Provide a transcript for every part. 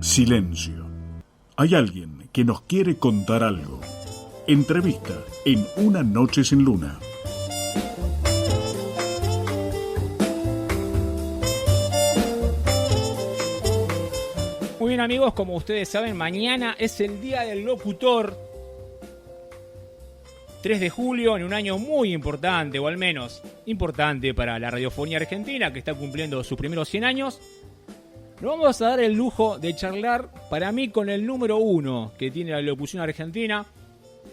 Silencio. Hay alguien que nos quiere contar algo. Entrevista en Una Noche sin Luna. Muy bien, amigos, como ustedes saben, mañana es el Día del Locutor. 3 de julio, en un año muy importante, o al menos importante para la radiofonía argentina, que está cumpliendo sus primeros 100 años. Nos vamos a dar el lujo de charlar, para mí, con el número 1 que tiene la locución argentina.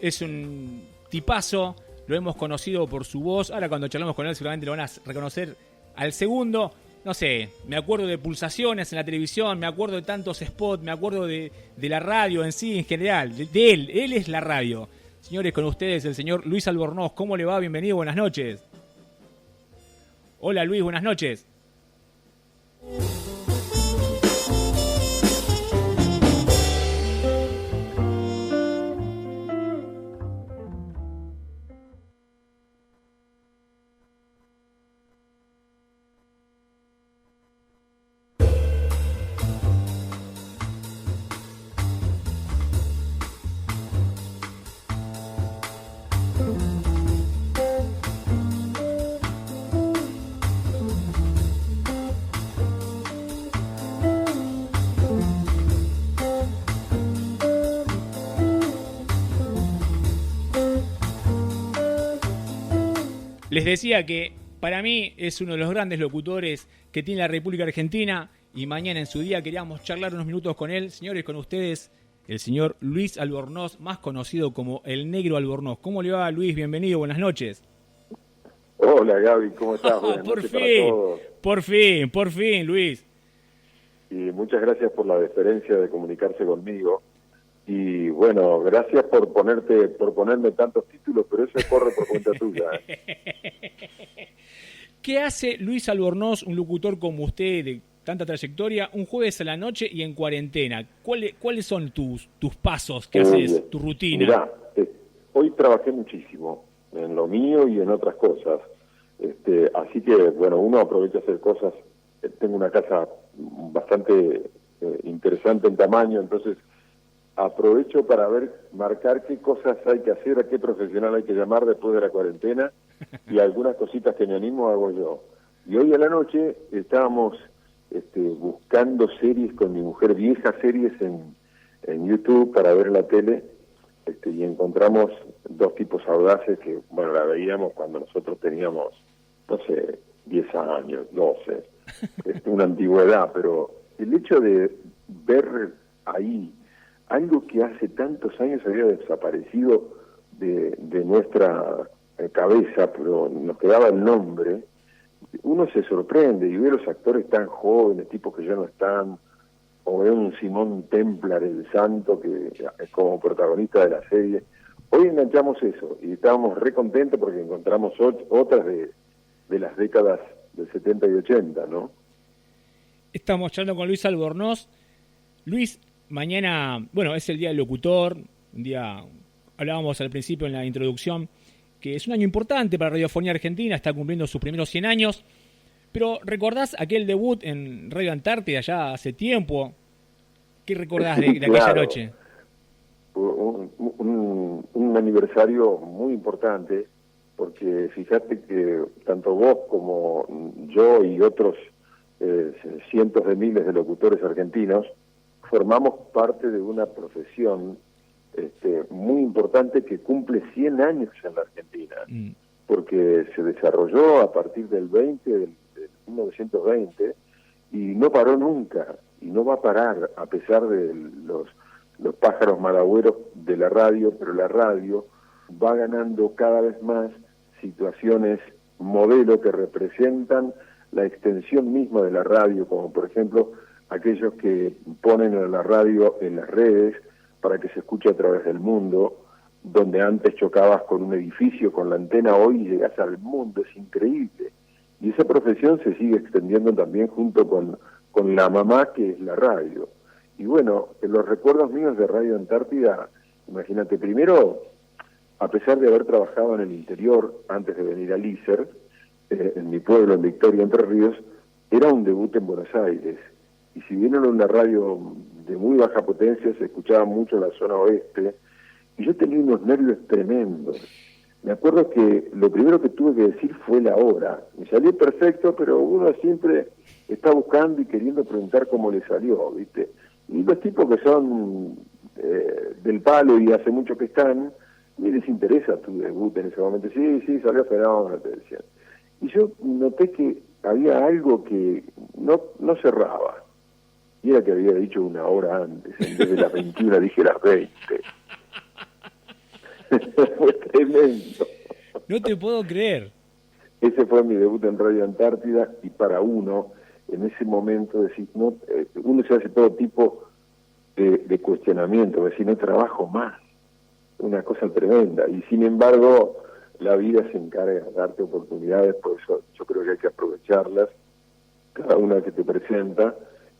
Es un tipazo, lo hemos conocido por su voz. Ahora cuando charlamos con él seguramente lo van a reconocer al segundo. No sé, me acuerdo de pulsaciones en la televisión, me acuerdo de tantos spots, me acuerdo de la radio en sí, en general, de él. Él es la radio. Señores, con ustedes el señor Luis Albornoz. ¿Cómo le va? Bienvenido, buenas noches. Hola Luis, buenas noches. Les decía que para mí es uno de los grandes locutores que tiene la República Argentina y mañana en su día queríamos charlar unos minutos con él. Señores, con ustedes el señor Luis Albornoz, más conocido como el Negro Albornoz. ¿Cómo le va, Luis? Bienvenido, buenas noches. Hola Gaby, ¿cómo estás? Buenas Por noches fin, para todos. por fin, Luis. Y muchas gracias por la deferencia de comunicarse conmigo. Y bueno, gracias por ponerme tantos títulos, pero eso corre por cuenta tuya. ¿Qué hace Luis Albornoz, un locutor como usted de tanta trayectoria, un jueves a la noche y en cuarentena? ¿Cuáles son tus pasos que haces, tu rutina? Mirá, hoy trabajé muchísimo en lo mío y en otras cosas. Así que, bueno, uno aprovecha a hacer cosas. Tengo una casa bastante interesante en tamaño, entonces aprovecho para marcar qué cosas hay que hacer, a qué profesional hay que llamar después de la cuarentena, y algunas cositas que me animo hago yo. Y hoy a la noche estábamos buscando series con mi mujer, viejas series en YouTube para ver la tele, y encontramos dos tipos audaces que, bueno, la veíamos cuando nosotros teníamos, no sé, 10 años, 12, una antigüedad, pero el hecho de ver ahí algo que hace tantos años había desaparecido de nuestra cabeza, pero nos quedaba el nombre, uno se sorprende y ve los actores tan jóvenes, tipos que ya no están, o ve un Simón Templar, el santo, que es como protagonista de la serie. Hoy enganchamos eso y estábamos re contentos porque encontramos otras de las décadas del 70 y 80, ¿no? Estamos charlando con Luis Albornoz. Luis, mañana, bueno, es el Día del Locutor, un día, hablábamos al principio en la introducción, que es un año importante para la radiofonía argentina, está cumpliendo sus primeros 100 años, pero ¿recordás aquel debut en Radio Antártida ya hace tiempo? ¿Qué recordás de aquella Claro. noche? Un aniversario muy importante, porque fíjate que tanto vos como yo y otros cientos de miles de locutores argentinos formamos parte de una profesión muy importante que cumple 100 años en la Argentina, porque se desarrolló a partir del 1920 y no paró nunca, y no va a parar a pesar de los pájaros malagüeros de la radio, pero la radio va ganando cada vez más situaciones modelo que representan la extensión misma de la radio, como por ejemplo aquellos que ponen a la radio en las redes para que se escuche a través del mundo, donde antes chocabas con un edificio, con la antena, hoy llegás al mundo, es increíble. Y esa profesión se sigue extendiendo también junto con la mamá que es la radio. Y bueno, en los recuerdos míos de Radio Antártida, imagínate, primero, a pesar de haber trabajado en el interior antes de venir al ISER, en mi pueblo, en Victoria, Entre Ríos, era un debut en Buenos Aires. Y si bien era una radio de muy baja potencia, se escuchaba mucho en la zona oeste, y yo tenía unos nervios tremendos. Me acuerdo que lo primero que tuve que decir fue la hora. Me salió perfecto, pero uno siempre está buscando y queriendo preguntar cómo le salió, ¿viste? Y los tipos que son del palo y hace mucho que están, ni les interesa tu debut en ese momento. Sí, salió fenómeno, te decían. Y yo noté que había algo que no cerraba. Y era que había dicho una hora antes, en vez de las 21 dije las 20. Fue tremendo. No te puedo creer. Ese fue mi debut en Radio Antártida, y para uno, en ese momento, decir, no, uno se hace todo tipo de cuestionamiento, decir, no trabajo más. Una cosa tremenda. Y sin embargo, la vida se encarga de darte oportunidades, por eso yo creo que hay que aprovecharlas, cada una que te presenta,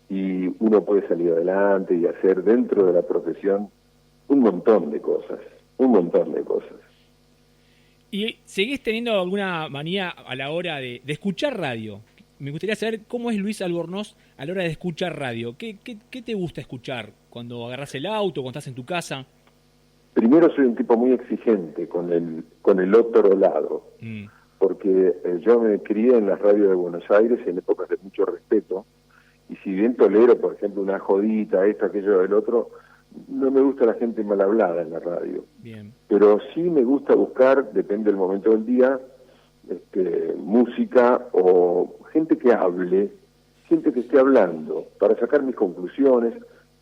y uno puede salir adelante y hacer dentro de la profesión un montón de cosas. ¿Y seguís teniendo alguna manía a la hora de escuchar radio? Me gustaría saber cómo es Luis Albornoz a la hora de escuchar radio. ¿Qué te gusta escuchar cuando agarrás el auto, cuando estás en tu casa? Primero, soy un tipo muy exigente con el otro lado, porque yo me crié en las radios de Buenos Aires en épocas de mucho respeto, y si bien tolero, por ejemplo, una jodita, esto, aquello, del otro, no me gusta la gente mal hablada en la radio. Bien. Pero sí me gusta buscar, depende del momento del día, música o gente que hable, gente que esté hablando, para sacar mis conclusiones,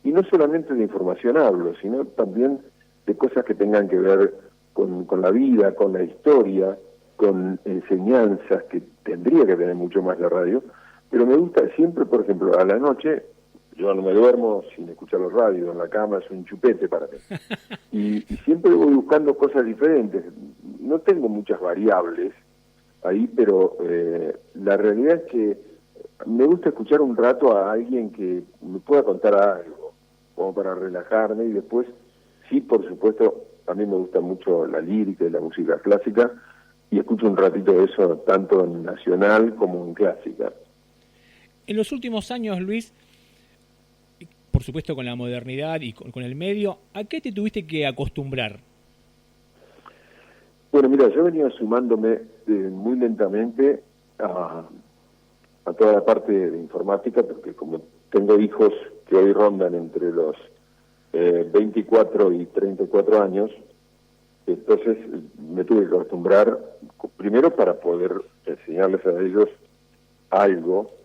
y no solamente de información hablo, sino también de cosas que tengan que ver con la vida, con la historia, con enseñanzas, que tendría que tener mucho más la radio, pero me gusta siempre, por ejemplo, a la noche. Yo no me duermo sin escuchar los radios, en la cama es un chupete para mí. Y siempre voy buscando cosas diferentes. No tengo muchas variables ahí, pero la realidad es que me gusta escuchar un rato a alguien que me pueda contar algo, como para relajarme, y después, sí, por supuesto, a mí me gusta mucho la lírica y la música clásica, y escucho un ratito de eso tanto en nacional como en clásica. En los últimos años, Luis, por supuesto con la modernidad y con el medio, ¿a qué te tuviste que acostumbrar? Bueno, mira, yo venía sumándome muy lentamente a toda la parte de informática, porque como tengo hijos que hoy rondan entre los 24 y 34 años, entonces me tuve que acostumbrar, primero para poder enseñarles a ellos algo,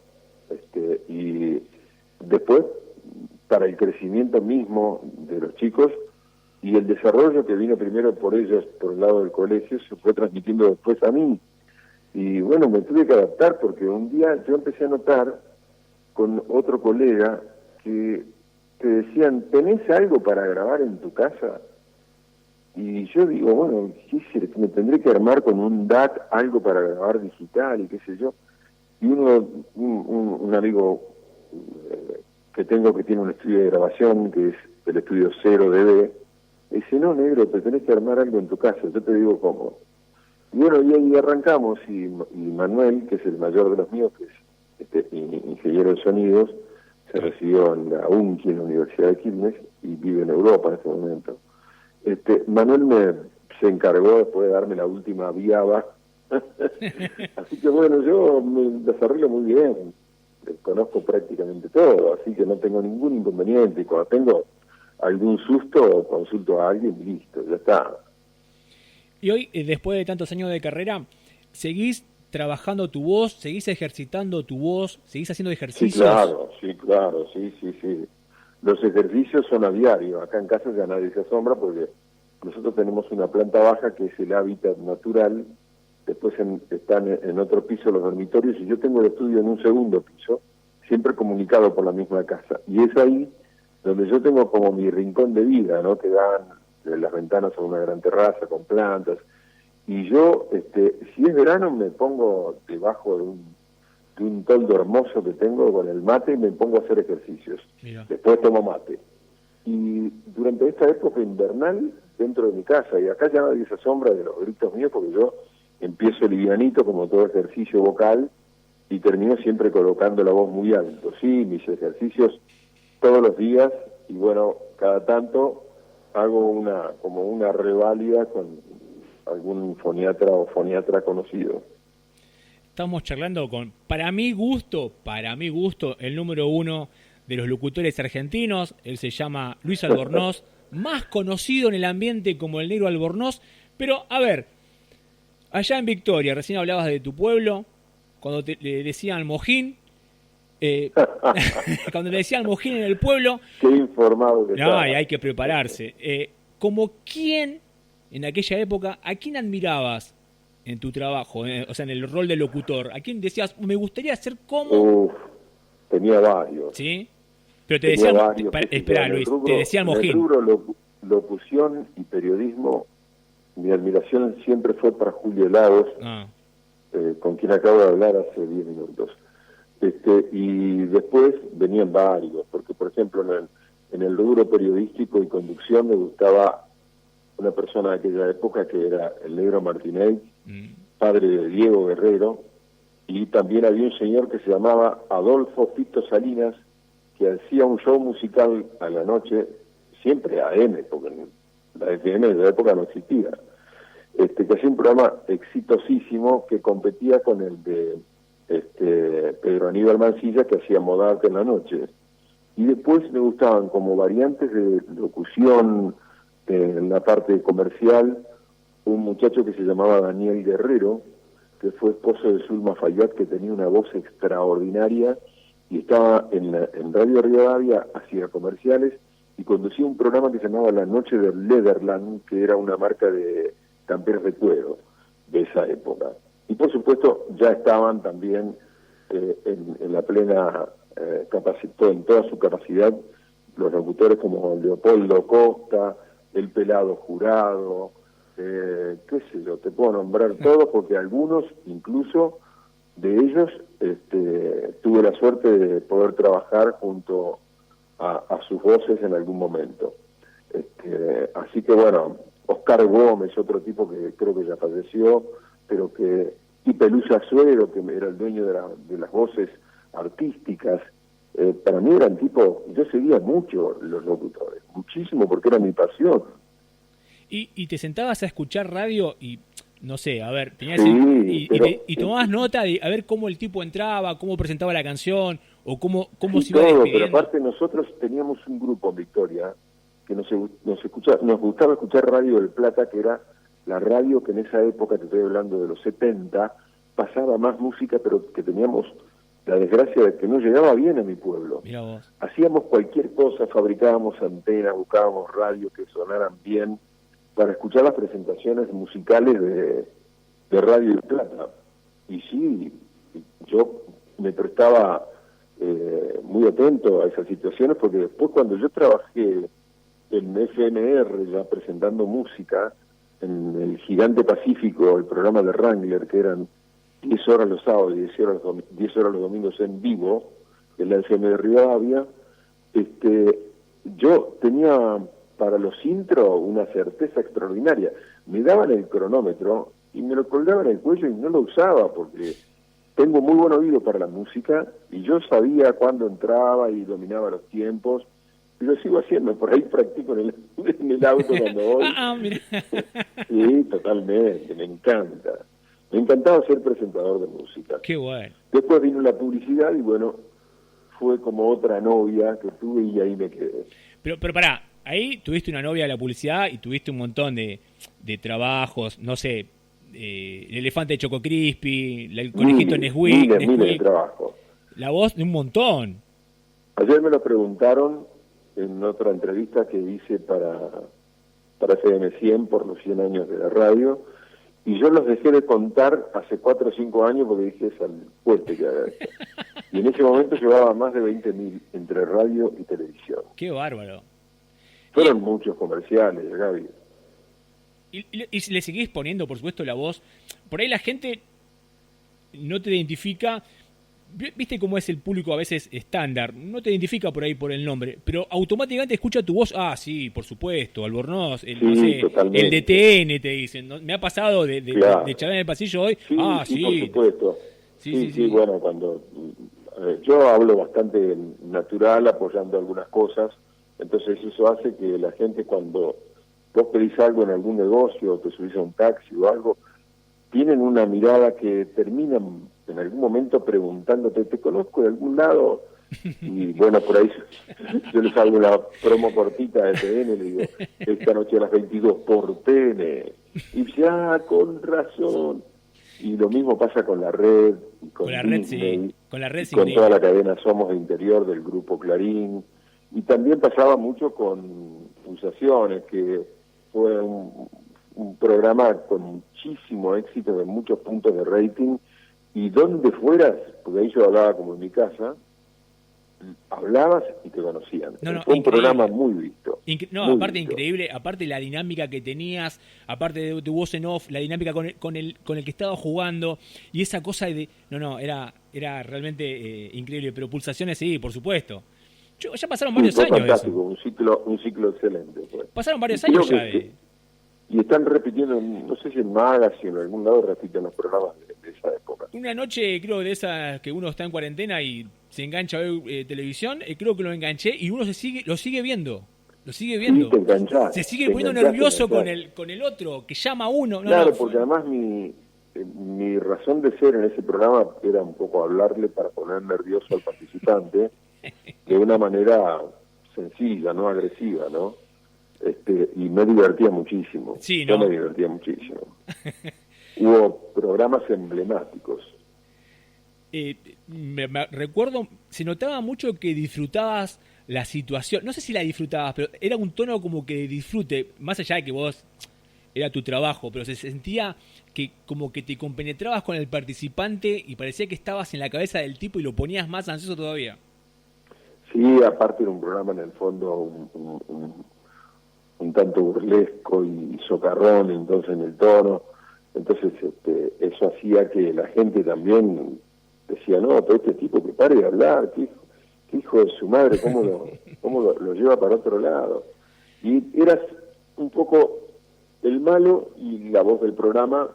y después para el crecimiento mismo de los chicos, y el desarrollo que vino primero por ellos por el lado del colegio se fue transmitiendo después a mí. Y bueno, me tuve que adaptar, porque un día yo empecé a notar con otro colega que te decían, ¿tenés algo para grabar en tu casa? Y yo digo, bueno, sí, me tendré que armar con un DAT algo para grabar digital y qué sé yo. Y un amigo que tengo, que tiene un estudio de grabación, que es el estudio 0DB, dice, no, negro, te tenés que armar algo en tu casa, yo te digo cómo. Y bueno, y ahí arrancamos, y Manuel, que es el mayor de los míos, que es ingeniero de sonidos, se recibió en la UNCI, en la Universidad de Quilmes, y vive en Europa en este momento. Manuel se encargó después de darme la última viaba. Así que bueno, yo me desarrollo muy bien, conozco prácticamente todo, así que no tengo ningún inconveniente, y cuando tengo algún susto consulto a alguien y listo, ya está. Y hoy, después de tantos años de carrera, ¿seguís trabajando tu voz, seguís ejercitando tu voz, seguís haciendo ejercicios? Sí, claro, sí. Los ejercicios son a diario, acá en casa ya nadie se asombra, porque nosotros tenemos una planta baja que es el hábitat natural, después están en otro piso los dormitorios, y yo tengo el estudio en un segundo piso, siempre comunicado por la misma casa, y es ahí donde yo tengo como mi rincón de vida, ¿no? Que dan las ventanas a una gran terraza con plantas, y yo, si es verano, me pongo debajo de un toldo hermoso que tengo con el mate, y me pongo a hacer ejercicios. Mira. Después tomo mate. Y durante esta época invernal, dentro de mi casa, y acá ya nadie se asombra de los gritos míos, porque yo empiezo livianito, como todo ejercicio vocal, y termino siempre colocando la voz muy alto. Sí, mis ejercicios todos los días bueno, cada tanto hago como una reválida con algún foniatra o foniatra conocido. Estamos charlando con, para mi gusto, el número uno de los locutores argentinos. Él se llama Luis Albornoz, más conocido en el ambiente como el Negro Albornoz. Pero, a ver, allá en Victoria, recién hablabas de tu pueblo, cuando le decían Mojín, cuando le decían Mojín en el pueblo... Qué informado que no, hay que prepararse. ¿Como quién, en aquella época, a quién admirabas en tu trabajo, o sea, en el rol de locutor? ¿A quién decías, me gustaría ser como...? Tenía varios. ¿Sí? Pero te decían... Espera, Luis, te decían Mojín. En el rubro locución y periodismo, mi admiración siempre fue para Julio Lagos, con quien acabo de hablar hace 10 minutos. Y después venían varios, porque por ejemplo en el rubro periodístico y conducción me gustaba una persona de aquella época que era el Negro Martínez, padre de Diego Guerrero, y también había un señor que se llamaba Adolfo Fito Salinas, que hacía un show musical a la noche, siempre AM, porque la FM de la época no existía, que hacía un programa exitosísimo que competía con el de Pedro Aníbal Mancilla, que hacía Modarte en la noche. Y después me gustaban como variantes de locución en la parte comercial un muchacho que se llamaba Daniel Guerrero, que fue esposo de Zulma Fayad, que tenía una voz extraordinaria y estaba en Radio Rivadavia, hacía comerciales y conducía un programa que se llamaba La Noche del Leatherland, que era una marca de camperas de cuero de esa época. Y por supuesto ya estaban también en la plena en toda su capacidad los locutores como Leopoldo Costa, el Pelado Jurado, qué sé yo, te puedo nombrar todos porque algunos incluso de ellos tuve la suerte de poder trabajar junto a sus voces en algún momento. Así que bueno, Oscar Gómez, otro tipo que creo que ya falleció, pero y Pelusa Suero, que era el dueño de las voces artísticas, para mí eran tipos, yo seguía mucho los locutores, muchísimo, porque era mi pasión. ¿Y te sentabas a escuchar radio y, no sé, a ver, tenías y tomabas nota de a ver cómo el tipo entraba, cómo presentaba la canción, o cómo se iba despidiendo? Pero aparte nosotros teníamos un grupo en Victoria que nos gustaba escuchar Radio del Plata, que era la radio que en esa época, te estoy hablando de los 70, pasaba más música, pero que teníamos la desgracia de que no llegaba bien a mi pueblo. Mirá vos. Hacíamos cualquier cosa, fabricábamos antenas, buscábamos radios que sonaran bien para escuchar las presentaciones musicales de Radio del Plata. Y sí, yo me prestaba muy atento a esas situaciones, porque después cuando yo trabajé en FMR ya presentando música, en el Gigante Pacífico, el programa de Wrangler, que eran 10 horas los sábados y 10 horas los domingos en vivo, en la FM de Rivadavia, yo tenía para los intros una certeza extraordinaria. Me daban el cronómetro y me lo colgaban en el cuello y no lo usaba, porque tengo muy buen oído para la música y yo sabía cuándo entraba y dominaba los tiempos. Y lo sigo haciendo, por ahí practico en el auto cuando voy. Mira. Sí, totalmente, me encanta. Me encantaba ser presentador de música. Qué bueno. Después vino la publicidad y bueno, fue como otra novia que tuve y ahí me quedé. Pero pará, ahí tuviste una novia de la publicidad y tuviste un montón de trabajos, no sé, el elefante de Choco Crispy, el conejito Nesquik. Miles de trabajos. La voz de un montón. Ayer me lo preguntaron en otra entrevista que hice para FM 100 por los 100 años de la radio, y yo los dejé de contar hace 4 o 5 años porque dije, es al fuerte que haga esto. Y en ese momento llevaba más de 20.000 entre radio y televisión. ¡Qué bárbaro! Fueron muchos comerciales, Gaby. Y le seguís poniendo, por supuesto, la voz. Por ahí la gente no te identifica. Viste cómo es el público a veces estándar, no te identifica por ahí por el nombre, pero automáticamente escucha tu voz. Ah, sí, por supuesto, Albornoz, el de TN, te dicen, ¿no? Me ha pasado de charlar en el pasillo hoy. Sí, sí, por supuesto. Sí, bueno, cuando yo hablo bastante natural, apoyando algunas cosas, Entonces eso hace que la gente, cuando vos pedís algo en algún negocio o te subís a un taxi o algo, tienen una mirada que terminan en algún momento preguntándote, ¿te conozco de algún lado? Y bueno, por ahí yo les hago una promo cortita de TN, le digo, esta noche a las 22 por TN. Y ya, con razón. Y lo mismo pasa con la red, y con la Disney, red, sí. Con la red, con toda la cadena Somos de Interior del Grupo Clarín. Y también pasaba mucho con Pulsaciones, que fue un programa con muchísimo éxito, de muchos puntos de rating, y donde fueras, porque ahí yo hablaba como en mi casa, hablabas y te conocían. Fue un programa muy visto. Muy aparte visto. Increíble, aparte la dinámica que tenías, aparte de tu voz en off, la dinámica con el que estaba jugando, y esa cosa de... Era realmente increíble, pero Pulsaciones sí, por supuesto. Ya pasaron varios años fantástico, de eso. un ciclo excelente. Pues. Pasaron varios años ya de... Y están repitiendo, no sé si en Magazine o en algún lado repiten los programas de esa época. Una noche, creo, de esas que uno está en cuarentena y se engancha a ver televisión, creo que lo enganché y uno lo sigue viendo. Lo sigue viendo. Sí, te enganchás, se sigue poniendo nervioso con el otro, que llama a uno. Porque además mi razón de ser en ese programa era un poco hablarle para poner nervioso al participante de una manera sencilla, no agresiva, ¿no? Y me divertía muchísimo. Sí, ¿no? Yo me divertía muchísimo. Hubo programas emblemáticos. Me recuerdo, se notaba mucho que disfrutabas la situación. No sé si la disfrutabas, pero era un tono como que de disfrute, más allá de que vos era tu trabajo, pero se sentía que como que te compenetrabas con el participante y parecía que estabas en la cabeza del tipo y lo ponías más ansioso todavía. Sí, aparte era un programa en el fondo un tanto burlesco y socarrón, entonces en el tono, entonces eso hacía que la gente también decía, no, pero este tipo que pare de hablar, que hijo de su madre, cómo lo lleva para otro lado. Y eras un poco el malo y la voz del programa,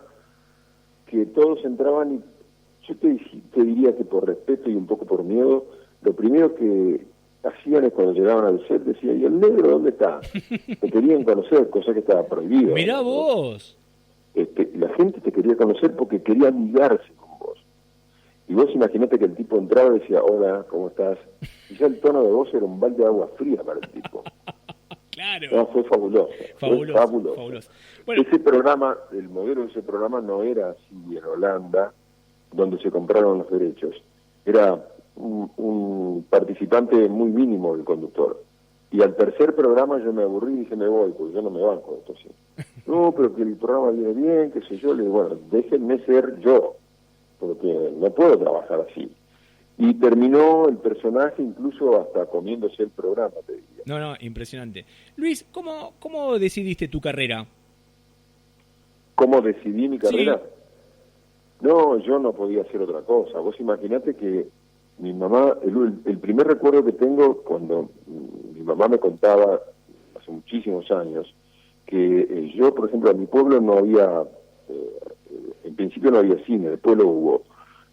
que todos entraban, y yo te diría que por respeto y un poco por miedo, lo primero que hacían es, cuando llegaban al set, decía, ¿y el negro dónde está? Te querían conocer, cosa que estaba prohibida. Mirá, ¿no? Vos. La gente te quería conocer porque quería amigarse con vos. Y vos imaginate que el tipo entraba y decía, hola, ¿cómo estás? Y ya el tono de voz era un balde de agua fría para el tipo. Claro. No, fue fabuloso. Fabuloso. Bueno, ese programa, el modelo de ese programa no era así en Holanda, donde se compraron los derechos. Era un participante muy mínimo del conductor. Y al tercer programa yo me aburrí y dije, me voy, porque yo no me banco esto así. No, pero que el programa viene bien, qué sé yo. Le digo, bueno, déjenme ser yo, porque no puedo trabajar así. Y terminó el personaje incluso hasta comiéndose el programa, te diría. No, impresionante. Luis, ¿cómo decidiste tu carrera? ¿Cómo decidí mi carrera? Sí. No, yo no podía hacer otra cosa. Vos imaginate que mi mamá, el primer recuerdo que tengo, cuando mi mamá me contaba, hace muchísimos años, que yo, por ejemplo, en mi pueblo no había, en principio no había cine, después lo hubo,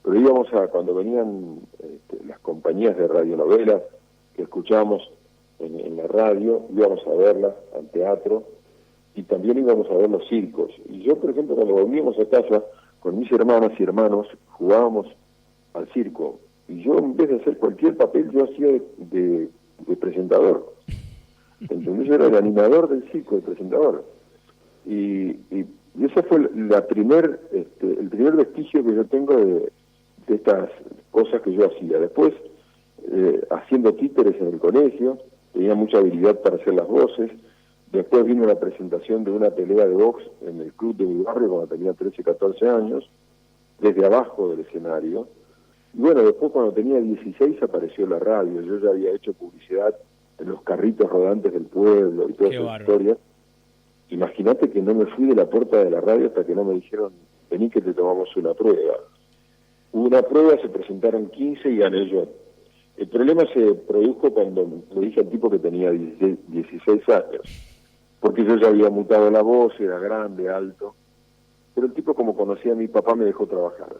pero íbamos cuando venían las compañías de radionovelas que escuchábamos en la radio, íbamos a verlas al teatro, y también íbamos a ver los circos. Y yo, por ejemplo, cuando volvíamos a casa, con mis hermanas y hermanos, jugábamos al circo. Y yo, en vez de hacer cualquier papel, yo hacía de presentador. Entonces yo era el animador del circo, el presentador. Y ese fue el primer vestigio que yo tengo de estas cosas que yo hacía. Después, haciendo títeres en el colegio, tenía mucha habilidad para hacer las voces. Después vino la presentación de una pelea de box en el club de mi barrio cuando tenía 13, 14 años, desde abajo del escenario. Y bueno, después cuando tenía 16 apareció la radio. Yo ya había hecho publicidad en los carritos rodantes del pueblo y toda esa historia. Imagínate que no me fui de la puerta de la radio hasta que no me dijeron, vení que te tomamos una prueba. Hubo una prueba, se presentaron 15 y gané yo. El problema se produjo cuando le dije al tipo que tenía 16 años, porque yo ya había mutado la voz, era grande, alto, pero el tipo, como conocía a mi papá, me dejó trabajar.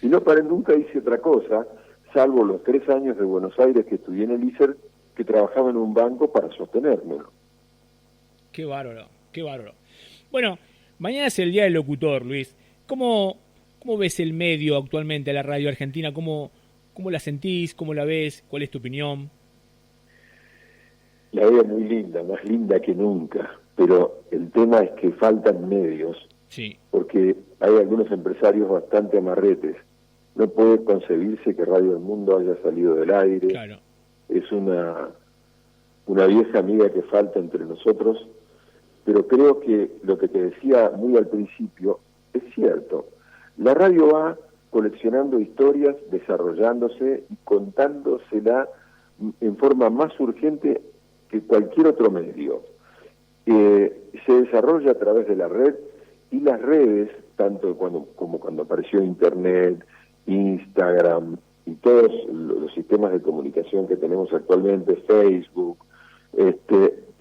Y no paré, nunca hice otra cosa, salvo los 3 años de Buenos Aires que estudié en el ISER, que trabajaba en un banco para sostenérmelo. Qué bárbaro, qué bárbaro. Bueno, mañana es el Día del Locutor, Luis. ¿Cómo ves el medio actualmente, la radio argentina? ¿Cómo la sentís? ¿Cómo la ves? ¿Cuál es tu opinión? La veo muy linda, más linda que nunca, pero el tema es que faltan medios, Sí. porque hay algunos empresarios bastante amarretes. No puede concebirse que Radio El Mundo haya salido del aire. Claro. Es una vieja amiga que falta entre nosotros, pero creo que lo que te decía muy al principio es cierto. La radio va coleccionando historias, desarrollándose y contándosela en forma más urgente que cualquier otro medio. Se desarrolla a través de la red, y las redes, tanto como cuando apareció Internet, Instagram y todos los sistemas de comunicación que tenemos actualmente, Facebook,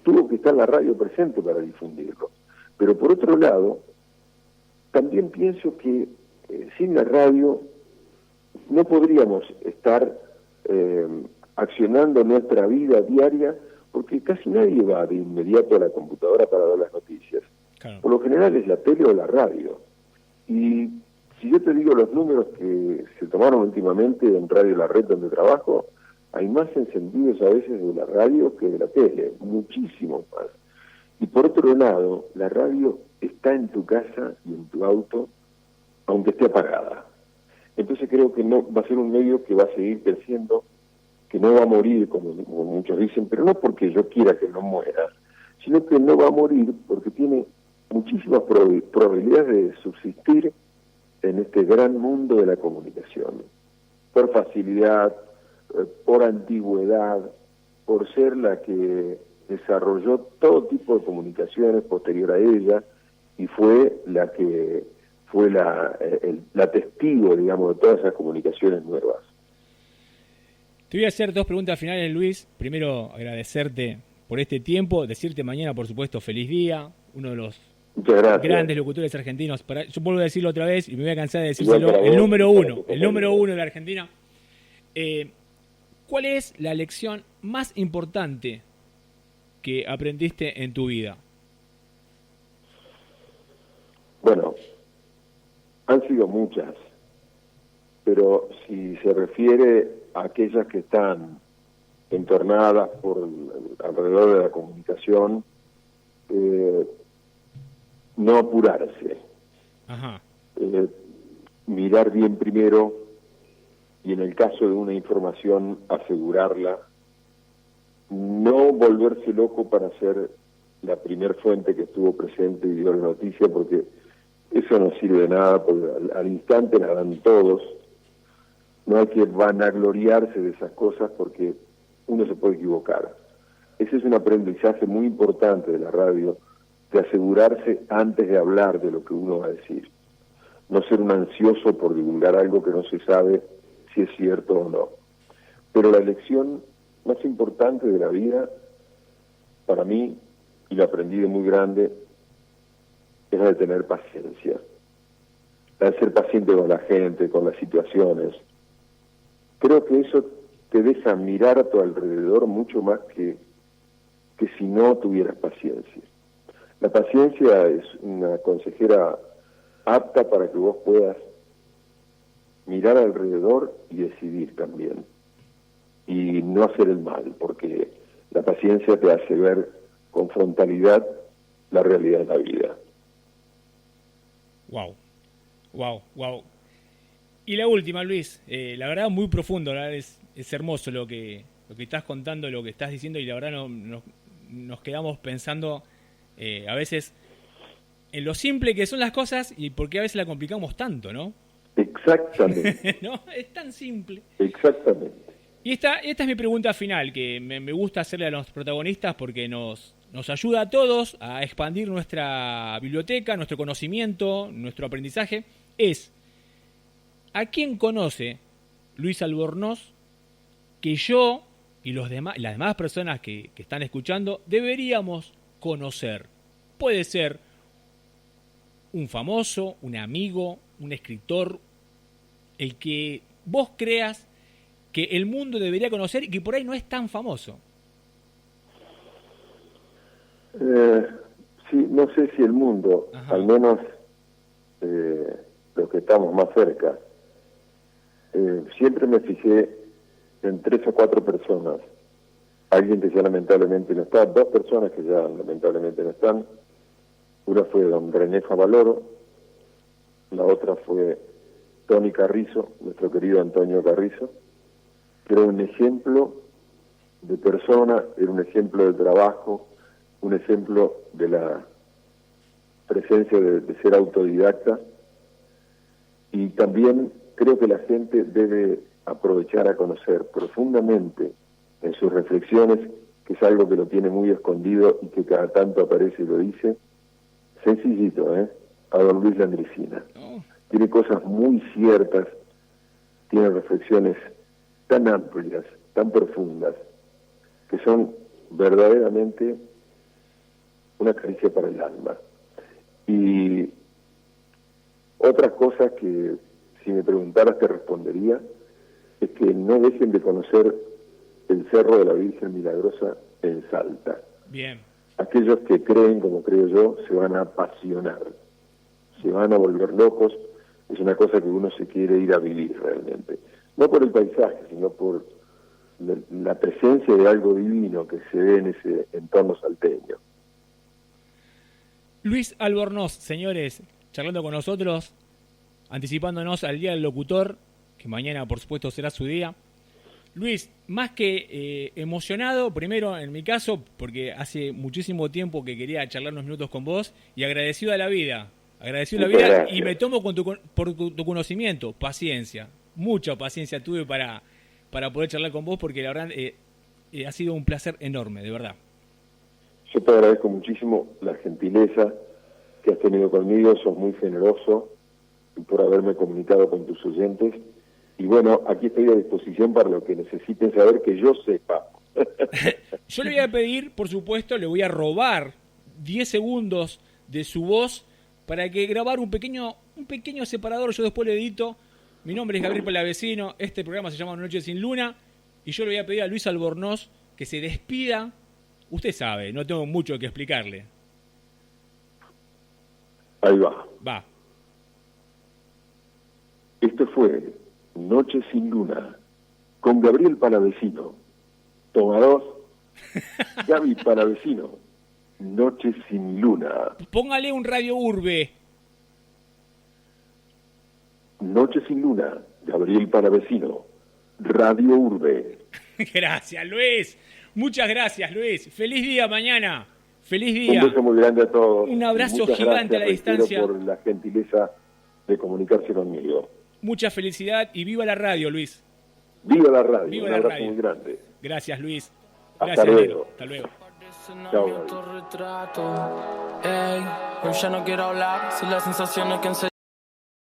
tuvo que estar la radio presente para difundirlo. Pero por otro lado, también pienso que sin la radio no podríamos estar accionando nuestra vida diaria, porque casi nadie va de inmediato a la computadora para ver las noticias. Claro. Por lo general es la tele o la radio. Y si yo te digo los números que se tomaron últimamente en Radio La Red, donde trabajo, hay más encendidos a veces de la radio que de la tele, muchísimo más. Y por otro lado, la radio está en tu casa y en tu auto, aunque esté apagada. Entonces creo que no va a ser un medio que va a seguir creciendo, que no va a morir, como muchos dicen, pero no porque yo quiera que no muera, sino que no va a morir porque tiene muchísimas probabilidades de subsistir en este gran mundo de la comunicación, por facilidad, por antigüedad, por ser la que desarrolló todo tipo de comunicaciones posterior a ella, y fue la que fue la testigo, digamos, de todas esas comunicaciones nuevas. Te voy a hacer dos preguntas finales, Luis. Primero, agradecerte por este tiempo, decirte mañana, por supuesto, feliz día, uno de los grandes locutores argentinos. Yo vuelvo a decirlo otra vez y me voy a cansar de decírselo, el número uno de la Argentina. ¿Cuál es la lección más importante que aprendiste en tu vida? Bueno, han sido muchas, pero si se refiere a aquellas que están entornadas alrededor de la comunicación, no apurarse. Ajá. Mirar bien primero, y en el caso de una información asegurarla, no volverse loco para ser la primer fuente que estuvo presente y dio la noticia, porque eso no sirve de nada, porque al instante la dan todos. No hay que vanagloriarse de esas cosas porque uno se puede equivocar. Ese es un aprendizaje muy importante de la radio, de asegurarse antes de hablar de lo que uno va a decir. No ser un ansioso por divulgar algo que no se sabe si es cierto o no. Pero la lección más importante de la vida, para mí, y lo aprendí de muy grande, es la de tener paciencia. La de ser paciente con la gente, con las situaciones. Creo que eso te deja mirar a tu alrededor mucho más que si no tuvieras paciencia. La paciencia es una consejera apta para que vos puedas mirar alrededor y decidir también. Y no hacer el mal, porque la paciencia te hace ver con frontalidad la realidad de la vida. Wow. Y la última, Luis, la verdad muy profundo, la verdad es hermoso lo que estás contando, lo que estás diciendo, y la verdad nos quedamos pensando a veces en lo simple que son las cosas y por qué a veces la complicamos tanto, ¿no? Exactamente. ¿No? Es tan simple. Exactamente. Y esta es mi pregunta final, que me gusta hacerle a los protagonistas porque nos ayuda a todos a expandir nuestra biblioteca, nuestro conocimiento, nuestro aprendizaje. Es, ¿a quién conoce Luis Albornoz que yo y las demás personas que están escuchando deberíamos conocer? Puede ser un famoso, un amigo, un escritor, el que vos creas que el mundo debería conocer y que por ahí no es tan famoso. Sí, no sé si el mundo, Ajá. al menos los que estamos más cerca. Siempre me fijé en 3 o 4 personas. Alguien que ya lamentablemente no está, 2 personas que ya lamentablemente no están. Una fue don René Favaloro, la otra fue Tony Carrizo, nuestro querido Antonio Carrizo, que era un ejemplo de persona, era un ejemplo de trabajo, un ejemplo de la presencia de ser autodidacta, y también creo que la gente debe aprovechar a conocer profundamente en sus reflexiones, que es algo que lo tiene muy escondido y que cada tanto aparece y lo dice, sencillito, a don Luis Landricina. Oh. Tiene cosas muy ciertas, tiene reflexiones tan amplias, tan profundas, que son verdaderamente una caricia para el alma. Y otras cosas que, si me preguntaras, te respondería, es que no dejen de conocer el Cerro de la Virgen Milagrosa en Salta. Bien. Aquellos que creen, como creo yo, se van a apasionar, se van a volver locos. Es una cosa que uno se quiere ir a vivir realmente. No por el paisaje, sino por la presencia de algo divino que se ve en ese entorno salteño. Luis Albornoz, señores, charlando con nosotros, anticipándonos al Día del Locutor, que mañana por supuesto será su día. Luis, más que emocionado, primero en mi caso, porque hace muchísimo tiempo que quería charlar unos minutos con vos, y agradecido a la vida, Gracias. y me tomo por tu conocimiento, paciencia, mucha paciencia tuve para poder charlar con vos, porque la verdad ha sido un placer enorme, de verdad. Yo te agradezco muchísimo la gentileza que has tenido conmigo, sos muy generoso por haberme comunicado con tus oyentes. Y bueno, aquí estoy a disposición para lo que necesiten saber que yo sepa. Yo le voy a pedir, por supuesto, le voy a robar 10 segundos de su voz para que grabar un pequeño separador, yo después le edito. Mi nombre es Gabriel Palavecino, este programa se llama Noche sin Luna, y yo le voy a pedir a Luis Albornoz que se despida. Usted sabe, no tengo mucho que explicarle. Ahí va. Va. Esto fue Noche sin Luna, con Gabriel Palavecino. Toma 2, Gaby Palavecino. Noche sin Luna. Póngale un Radio Urbe. Noche sin Luna, Gabriel Palavecino. Radio Urbe. Gracias, Luis. Muchas gracias, Luis. Feliz día mañana. Feliz día. Un beso muy grande a todos. Un abrazo Muchas gigante gracias, a la reitero, distancia. por la gentileza de comunicarse conmigo. Mucha felicidad y viva la radio, Luis. Viva la radio. Viva Un la abrazo radio. muy grande. Gracias, Luis. Hasta Gracias, luego. Nero. Hasta luego. Chao, Gaby. Retrato, ey, hoy ya no quiero hablar si la sensación es que enseguida